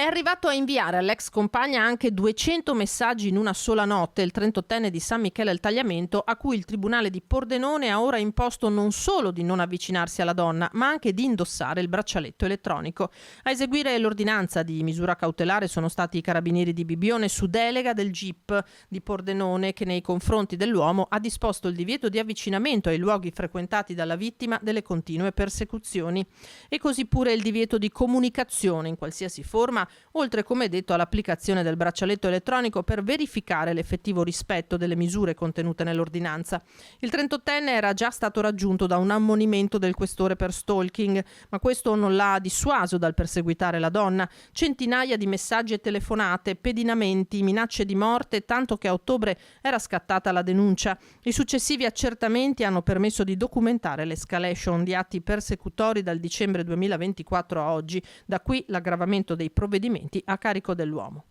È arrivato a inviare all'ex compagna anche 200 messaggi in una sola notte il 38enne di San Michele al Tagliamento, a cui il tribunale di Pordenone ha ora imposto non solo di non avvicinarsi alla donna, ma anche di indossare il braccialetto elettronico. A eseguire l'ordinanza di misura cautelare sono stati i carabinieri di Bibione su delega del GIP di Pordenone, che nei confronti dell'uomo ha disposto il divieto di avvicinamento ai luoghi frequentati dalla vittima delle continue persecuzioni. E così pure il divieto di comunicazione in qualsiasi forma, oltre, come detto, all'applicazione del braccialetto elettronico per verificare l'effettivo rispetto delle misure contenute nell'ordinanza. Il 38enne era già stato raggiunto da un ammonimento del questore per stalking, ma questo non l'ha dissuaso dal perseguitare la donna. Centinaia di messaggi e telefonate, pedinamenti, minacce di morte, tanto che a ottobre era scattata la denuncia. I successivi accertamenti hanno permesso di documentare l'escalation di atti persecutori dal dicembre 2024 a oggi, da qui l'aggravamento dei provvedimenti a carico dell'uomo.